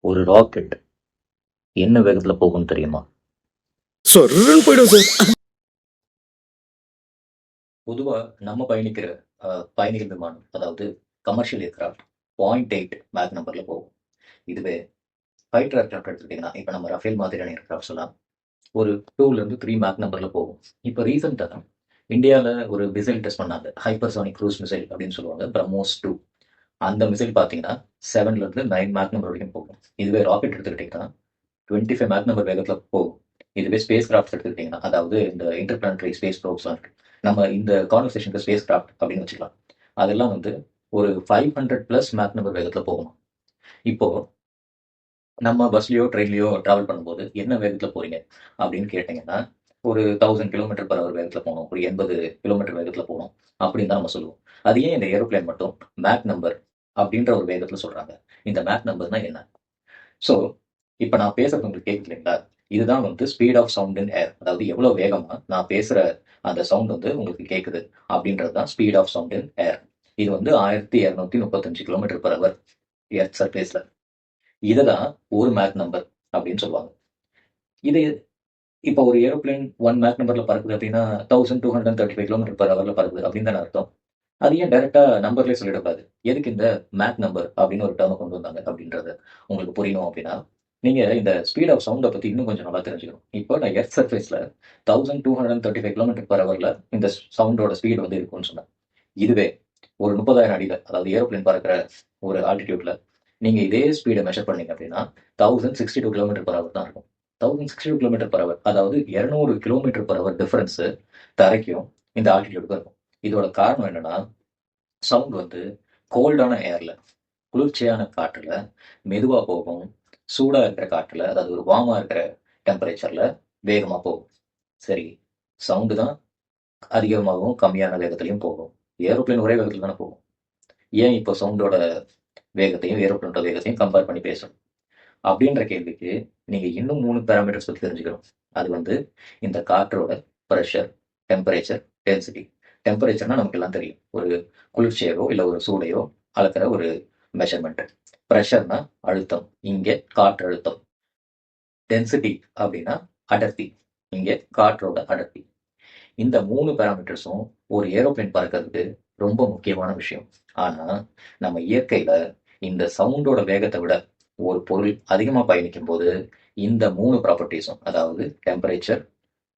ஒரு ராக்கெட் என்ன வேகத்துல போகும்னு தெரியுமா? சொர்ன்னு போயிடும் சார். பொதுவா நம்ம பயணிக்கிற பயணிகள் விமானம், அதாவது கமர்ஷியல் ஏர்கிராஃப்ட் 0.8 மேக் நம்பர்ல போகும். இதுவே ஃபைட்டர் ஏர்கிராஃப்ட் எடுத்துக்கிட்டீங்கன்னா, இப்போ நம்ம ரஃபேல் மாதிரியான ஏர்கிராஃப்ட்ஸ் எல்லாம் ஒரு 2ல இருந்து 3 மேக் நம்பர்ல போகும். இப்போ ரீசெண்டாக தான் இந்தியாவில் ஒரு மிசைல் டெஸ்ட் பண்ணாங்க. ஹைப்பர்சானிக் க்ரூஸ் மிசைல் அப்படின்னு சொல்லுவாங்க, பிரம்மோஸ் 2. அந்த மிசைல் பார்த்தீங்கன்னா 7ல இருந்து 9 மேக் நம்பர் வரைக்கும் போகும். இதுவே ராக்கெட் எடுத்துக்கிட்டீங்கன்னா 25 மேக் நம்பர் வேகத்தில் போகும். இதுவே ஸ்பேஸ் கிராஃப்ட் எடுத்துக்கிட்டீங்கன்னா, அதாவது இந்த இன்டர்பிளானட்டரி ஸ்பேஸ் ப்ரோப்ஸ்லாம் இருக்கு. நம்ம இந்த கான்வர்சேஷனுக்கு ஸ்பேஸ் கிராஃப்ட் அப்படின்னு வச்சுக்கலாம். அதெல்லாம் வந்து ஒரு 500+ மேக் நம்பர் வேகத்தில் போகணும். இப்போ நம்ம பஸ்லயோ ட்ரெயின்லயோ டிராவல் பண்ணும்போது என்ன வேகத்தில் போறீங்க அப்படின்னு கேட்டிங்கன்னா, ஒரு 1000 km/h வேகத்தில் போகணும், ஒரு 80 கிலோமீட்டர் வேகத்தில் போகணும் அப்படின்னு தான் நம்ம சொல்லுவோம். அது ஏன் இந்த ஏரோப்ளேன் மட்டும் மேக் நம்பர் அப்படின்ற ஒரு வேகத்தில் சொல்றாங்க? இந்த மேக் நம்பர்னா என்ன? ஸோ, இப்ப நான் பேசுறது உங்களுக்கு கேக்குது இல்லைங்களா? இதுதான் வந்து ஸ்பீட் ஆஃப் சவுண்ட் இன் ஏர். அதாவது எவ்வளவு வேகமா நான் பேசுற அந்த சவுண்ட் வந்து உங்களுக்கு கேக்குது அப்படின்றது தான் ஸ்பீட் ஆஃப் சவுண்ட் இன் ஏர். இது வந்து 1235 km/h எர்த் சர்ஃபேஸ்ல. இததான் ஒரு மேக் நம்பர் அப்படின்னு சொல்லுவாங்க. இது இப்போ ஒரு ஏரோப்ளேன் 1 மேக் நம்பர்ல பறக்குது அப்படின்னா 1235 km/h பறக்குது அப்படின்னு தானே அர்த்தம். அது ஏன் டைரக்டா நம்பர்லயே சொல்லிடக்கூடாது? எதுக்கு இந்த மேக் நம்பர் அப்படின்னு ஒரு டேர்மை கொண்டு வந்தாங்க அப்படின்றது உங்களுக்கு புரியணும் அப்படின்னா, நீங்க இந்த ஸ்பீட் ஆஃப் சவுண்டை பத்தி இன்னும் கொஞ்சம் நல்லா தெரிஞ்சுக்கணும். இப்போ நான் எர்த் சர்ஃபேஸ்ல 1235 km/h இந்த சவுண்டோட ஸ்பீடு வந்து இருக்கும்னு சொன்னேன். இதுவே ஒரு 30,000 அடியில, அதாவது ஏரோப்ளேன் பறக்கிற ஒரு ஆல்டிடியூட்ல நீங்க இதே ஸ்பீடை மெஷர் பண்ணீங்க அப்படின்னா 1062 km/h தான் இருக்கும். 1062 km/h, அதாவது 200 km/h டிஃபரன்ஸ் தரைக்கும் இந்த ஆல்டிடியூடுக்கும் இருக்கும். இதோட காரணம் என்னன்னா, சவுண்ட் வந்து கோல்டான ஏர்ல, குளிர்ச்சியான காற்றுல மெதுவா போகும். சூடா இருக்கிற காற்றுல, அதாவது ஒரு வார்மா இருக்கிற டெம்பரேச்சர்ல வேகமா போகும். சரி, சவுண்டு தான் அதிகமாகவும் கம்மியான வேகத்திலையும் போகும். ஏரோப்ளேன் ஒரே வேகத்துல தானே போகும். ஏன் இப்போ சவுண்டோட வேகத்தையும் ஏரோப்ளேனோட வேகத்தையும் கம்பேர் பண்ணி பேசணும் அப்படின்ற கேள்விக்கு நீங்க இன்னும் 3 பேராமீட்டர்ஸ் பத்தி தெரிஞ்சுக்கணும். அது வந்து இந்த காற்றோட ப்ரெஷர், டெம்பரேச்சர், டென்சிட்டி. டெம்பரேச்சர்னா நமக்கு எல்லாம் தெரியும். ஒரு குளிர்ச்சியோ இல்ல ஒரு சூடையோ அளக்கிற ஒரு மெஷர்மெண்ட். ப்ரெஷர்னா அழுத்தம், இங்கே காற்று அழுத்தம். டென்சிட்டி அப்படின்னா அடர்த்தி, இங்கே காற்றோட அடர்த்தி. இந்த 3 பேராமீட்டர்ஸும் ஒரு ஏரோப்ளேன் பறக்கிறதுக்கு ரொம்ப முக்கியமான விஷயம். ஆனா நம்ம இயற்கையில இந்த சவுண்டோட வேகத்தை விட ஒரு பொருள் அதிகமா பயணிக்கும் போது இந்த 3 ப்ராப்பர்ட்டிஸும், அதாவது டெம்பரேச்சர்,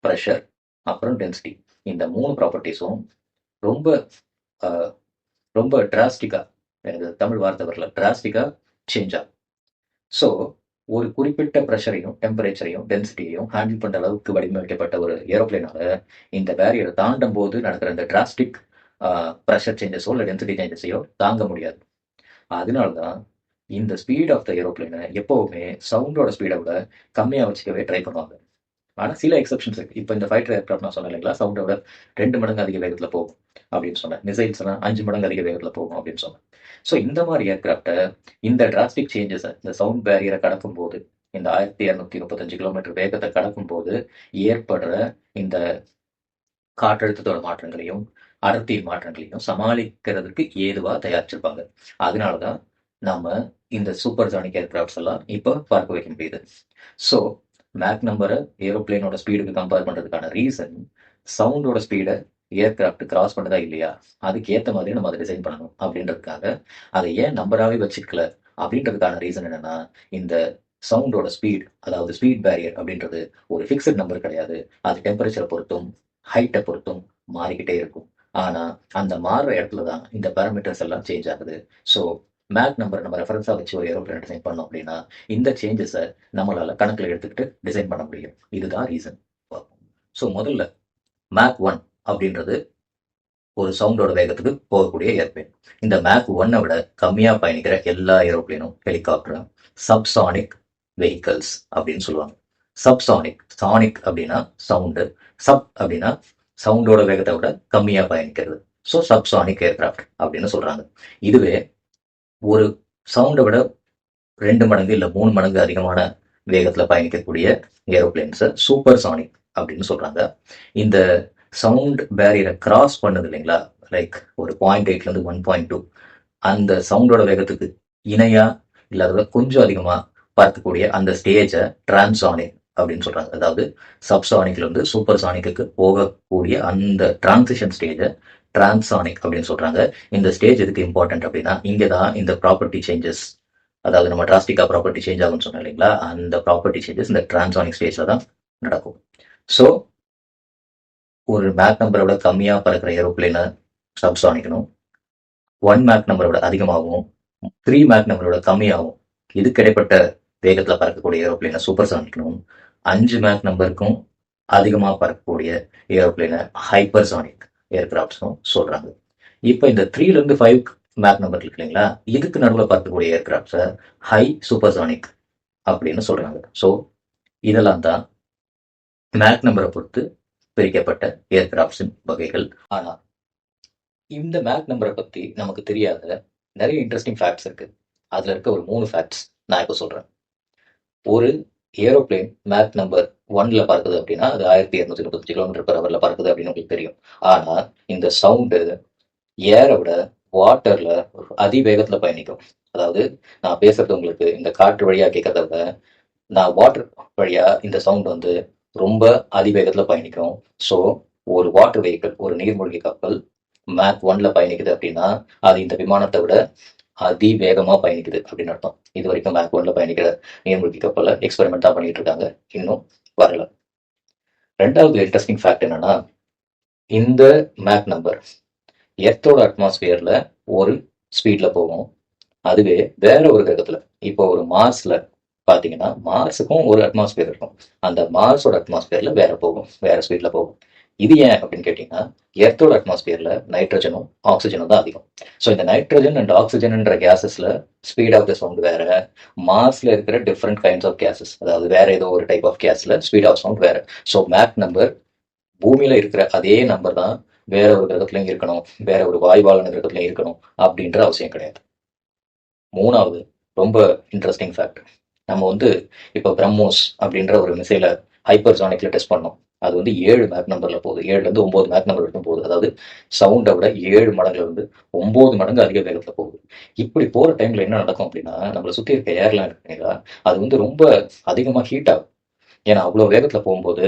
ப்ரெஷர், அப்புறம் டென்சிட்டி, இந்த 3 ப்ராப்பர்ட்டிஸும் ரொம்ப அஹ், ரொம்ப டிராஸ்டிக்கா, எனக்கு தமிழ் வார்த்தை வரல, டிராஸ்டிக்கா சேஞ்ச் ஆகும். ஸோ, ஒரு குறிப்பிட்ட ப்ரெஷரையும், டெம்பரேச்சரையும், டென்சிட்டியையும் ஹேண்டில் பண்ற அளவுக்கு வடிவமைக்கப்பட்ட ஒரு ஏரோப்ளேனால இந்த பேரியரை தாண்டும் போது நடக்கிற இந்த டிராஸ்டிக் ப்ரெஷர் சேஞ்சஸோ இல்லை டென்சிட்டி சேஞ்சஸையோ தாங்க முடியாது. அதனால தான் இந்த ஸ்பீட் ஆஃப் த ஏரோப்ளேனை எப்பவுமே சவுண்டோட ஸ்பீடை விட கம்மியாக வச்சுக்கவே ட்ரை பண்ணுவாங்க. ஆனால் சில எக்ஸப்ஷன்ஸ் இருக்கு. இப்போ இந்த ஃபைட்டர் ஏர்க்ராஃப்ட் நான் சொன்னேன் இல்லைங்களா, சவுண்டோட 2 மடங்கு அதிக வேகத்தில் போகும் அப்படின்னு சொன்னேன். மிசைல்ஸ் எல்லாம் 5 மடங்கு அதிக வேகத்தில் போகும் அப்படின்னு சொன்னேன். ஸோ இந்த மாதிரி ஏர்க்ராஃப்டை இந்த டிராஸ்டிக் சேஞ்சஸை, இந்த சவுண்ட் பேரியரை கடக்கும் போது, இந்த 1235 கிலோமீட்டர் வேகத்தை கடக்கும் போது ஏற்படுற இந்த காற்றழுத்தத்தோட மாற்றங்களையும் அடர்த்தியின் மாற்றங்களையும் சமாளிக்கிறதுக்கு ஏதுவா தயாரிச்சிருப்பாங்க. அதனாலதான் நாம இந்த சூப்பர் சானிக் ஏர்கிராஃப்ட்ஸ் எல்லாம் இப்போ பார்க்க வைக்க முடியுது. ஸோ மேக் நம்பரை ஏரோப்ளேனோட ஸ்பீடுக்கு கம்பேர் பண்றதுக்கான ரீசன், சவுண்டோட ஸ்பீடை ஏர்கிராஃப்ட் கிராஸ் பண்ணதா இல்லையா, அதுக்கு ஏற்ற மாதிரி நம்ம அதை டிசைன் பண்ணணும் அப்படின்றதுக்காக. அதை ஏன் நம்பராகவே வச்சுக்கல அப்படின்றதுக்கான ரீசன் என்னன்னா, இந்த சவுண்டோட ஸ்பீட், அதாவது ஸ்பீட் பேரியர் அப்படின்றது ஒரு ஃபிக்ஸட் நம்பர் கிடையாது. அது டெம்பரேச்சரை பொறுத்தும் ஹைட்டை பொறுத்தும் மாறிக்கிட்டே இருக்கும். ஆனா அந்த மாறுற இடத்துல தான் இந்த பேராமீட்டர்ஸ் எல்லாம் சேஞ்ச் ஆகுது. ஸோ மேக் நம்பர் நம்ம ரெஃபரன்ஸா வச்சு ஒரு ஏரோப்ளேன் டிசைன் பண்ணோம் அப்படின்னா இந்த சேஞ்சஸை நம்மளால கணக்கில் எடுத்துக்கிட்டு டிசைன் பண்ண முடியும். இதுதான் ரீசன். ஸோ முதல்ல மேக் 1 அப்படின்றது ஒரு சவுண்டோட வேகத்துக்கு போகக்கூடிய ஏர்பிளேன். இந்த மேக் 1-ஐ விட கம்மியா பயணிக்கிற எல்லா ஏரோப்ளேனும், ஹெலிகாப்டரும் சப்சானிக் வெஹிக்கல்ஸ் அப்படின்னு சொல்லுவாங்க. சப்சானிக், சானிக் அப்படின்னா சவுண்டு, சப் அப்படின்னா சவுண்டோட வேகத்தை விட கம்மியா பயணிக்கிறது. ஸோ சப்சானிக் ஏர்கிராஃப்ட் அப்படின்னு சொல்றாங்க. இதுவே ஒரு சவுண்டை விட 2 மடங்கு இல்ல 3 மடங்கு அதிகமான வேகத்துல பயணிக்கக்கூடிய ஏரோப்ளேன்ஸை சூப்பர் சானிக் அப்படின்னு சொல்றாங்க. இந்த சவுண்ட் பேரியரை கிராஸ் பண்ணுது இல்லைங்களா, லைக் ஒரு 0.8 1.2, அந்த சவுண்டோட வேகத்துக்கு இணையா இல்லாத கொஞ்சம் அதிகமா பார்க்கக்கூடிய அந்த ஸ்டேஜை டிரான்சானிக் அப்படின்னு சொல்றாங்க. அதாவது சப்சானிக்ல இருந்து சூப்பர் சானிக்கு போகக்கூடிய அந்த டிரான்சிஷன் ஸ்டேஜை டிரான்சானிக் அப்படின்னு சொல்றாங்க. இந்த ஸ்டேஜ் எதுக்கு இம்பார்ட்டன்ட் அப்படின்னா, இங்கே தான் இந்த ப்ராப்பர்ட்டி சேஞ்சஸ், அதாவது நம்ம டிராஸ்டிக்கா ப்ராப்பர்ட்டி சேஞ்ச் ஆகும்னு சொன்னோம் இல்லைங்களா, அந்த ப்ராப்பர்ட்டி சேஞ்சஸ் இந்த டிரான்சானிக் ஸ்டேஜ்ல தான் நடக்கும். ஸோ ஒரு மேக் நம்பரை விட கம்மியாக பறக்கிற ஏரோப்ளேனை சப்சானிக்கணும், 1 மேக் நம்பரை விட அதிகமாகவும் 3 மேக் நம்பரை விட கம்மியாகும் இதுக்கு இடைப்பட்ட வேகத்தில் பறக்கக்கூடிய ஏரோப்ளேனை சூப்பர் சானிக்கணும், 5 மேக் நம்பருக்கும் அதிகமாக பறக்கக்கூடிய ஏரோப்ளேனை ஹைப்பர்சானிக் ஏர்கிராஃப்ட்ஸும் சொல்றாங்க. இப்போ இந்த 3லேருந்து 5 மேக் நம்பர் இருக்கு இல்லைங்களா, இதுக்கு நடுவில் பறக்கக்கூடிய ஏர்கிராஃப்ட்ஸை ஹை சூப்பர்சானிக் அப்படின்னு சொல்றாங்க. ஸோ இதெல்லாம் தான் மேக் நம்பரை பொறுத்து பிரிக்கப்பட்ட ஏர்கிராஃப்ட்ஸின் வகைகள். ஆனால் இந்த மேக் நம்பரை பற்றி நமக்கு தெரியாத நிறைய இன்ட்ரெஸ்டிங் ஃபேக்ட்ஸ் இருக்கு. அதில் இருக்க ஒரு 3 ஃபேக்ட்ஸ் நான் இப்போ சொல்கிறேன். ஒரு ஏரோப்ளேன் மேக் நம்பர் 1ல பறக்குது அப்படின்னா அது 1235 km/h பறக்குது அப்படின்னு உங்களுக்கு தெரியும். ஆனால் இந்த சவுண்டு ஏரை விட வாட்டர்ல அதிவேகத்தில் பயணிக்கும். அதாவது நான் பேசுறது உங்களுக்கு இந்த காற்று வழியா கேட்கறத விட நான் வாட்டர் வழியா இந்த சவுண்ட் வந்து ரொம்ப அதிவேகத்தில் பயணிக்கும். ஸோ ஒரு வாட்டர் வெஹிக்கிள், ஒரு நீர்மூழ்கி கப்பல் மேக் 1ல பயணிக்குது அப்படின்னா அது இந்த விமானத்தை விட அதிவேகமாக பயணிக்குது அப்படின்னு அர்த்தம். இது வரைக்கும் மேக் 1ல பயணிக்கிற நீர்மூழ்கி கப்பலை எக்ஸ்பெரிமெண்ட் தான் பண்ணிட்டு இருக்காங்க, இன்னும் வரல. ரெண்டாவது இன்ட்ரெஸ்டிங் ஃபேக்ட் என்னன்னா, இந்த மேக் நம்பர் எர்த்தோட அட்மாஸ்பியர்ல ஒரு ஸ்பீட்ல போகும். அதுவே வேற ஒரு கிரகத்துல, இப்போ ஒரு மார்ஸ்ல பாத்தீங்கன்னா மார்ஸுக்கும் ஒரு அட்மாஸ்பியர் இருக்கும், அந்த மார்ஸோட அட்மாஸ்பியர்ல வேற ஸ்பீட்ல போகும். இது ஏன் அப்படின்னு கேட்டீங்கன்னா, எர்த்தோட அட்மாஸ்பியர்ல நைட்ரஜனும் ஆக்சிஜனும் தான் அதிகம். ஸோ இந்த நைட்ரஜன் அண்ட் ஆக்சிஜன்ன்ற கேசஸ்ல ஸ்பீட் ஆஃப் த சவுண்ட் வேற, மார்ஸ்ல இருக்கிற டிஃப்ரெண்ட் கைண்ட்ஸ் ஆஃப் கேசஸ், அதாவது வேற ஏதோ ஒரு டைப் ஆஃப் கேஸ்ல ஸ்பீட் ஆஃப் சவுண்ட் வேற. ஸோ மேக் நம்பர் பூமியில இருக்கிற அதே நம்பர் தான் வேற ஒரு கிரகத்துலையும் இருக்கணும், வேற ஒரு வாயுவாளன கிரகத்துலையும் இருக்கணும் அப்படின்ற அவசியம் கிடையாது. மூணாவது ரொம்ப இன்ட்ரெஸ்டிங் ஃபேக்ட், நம்ம வந்து இப்போ பிரம்மோஸ் அப்படின்ற ஒரு மிசைலை ஹைப்பர்சானிக்ல டெஸ்ட் பண்ணோம். அது வந்து 7 மேக் நம்பர்ல போகுது, 7லேருந்து 9 மேக் நம்பர் வரைக்கும் போகுது. அதாவது சவுண்டை விட 7 மடங்குல இருந்து 9 மடங்கு அதிக வேகத்துல போகுது. இப்படி போற டைம்ல என்ன நடக்கும் அப்படின்னா, நம்மளை சுத்தி இருக்க ஏர்லாம் இருக்குங்களா, அது வந்து ரொம்ப அதிகமா ஹீட் ஆகும். ஏன்னா அவ்வளோ வேகத்தில் போகும்போது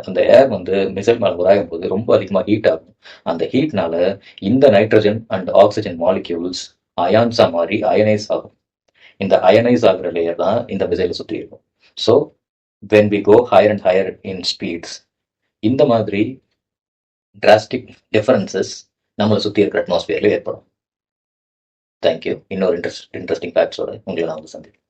அந்த ஏர் வந்து மிசைல் மேலே உராயும் போது ரொம்ப அதிகமாக ஹீட் ஆகும். அந்த ஹீட்னால இந்த நைட்ரஜன் அண்ட் ஆக்சிஜன் மாலிக்யூல்ஸ் அயான்ஸா மாறி அயனைஸ் ஆகும். இந்த அயனைஸ் ஆகிற லேயர் தான் இந்த மிசைலை சுற்றி இருக்கும். So when we go higher and higher in speeds, இந்த மாதிரி டிராஸ்டிக் டிஃபரன்சஸ் நம்மளை சுற்றி இருக்கிற அட்மாஸ்பியர்ல ஏற்படும். தேங்க்யூ. இன்னொரு இன்ட்ரெஸ்டிங் ஃபேக்ட்ஸோட உங்களை நான் வந்து சந்திக்கிறேன்.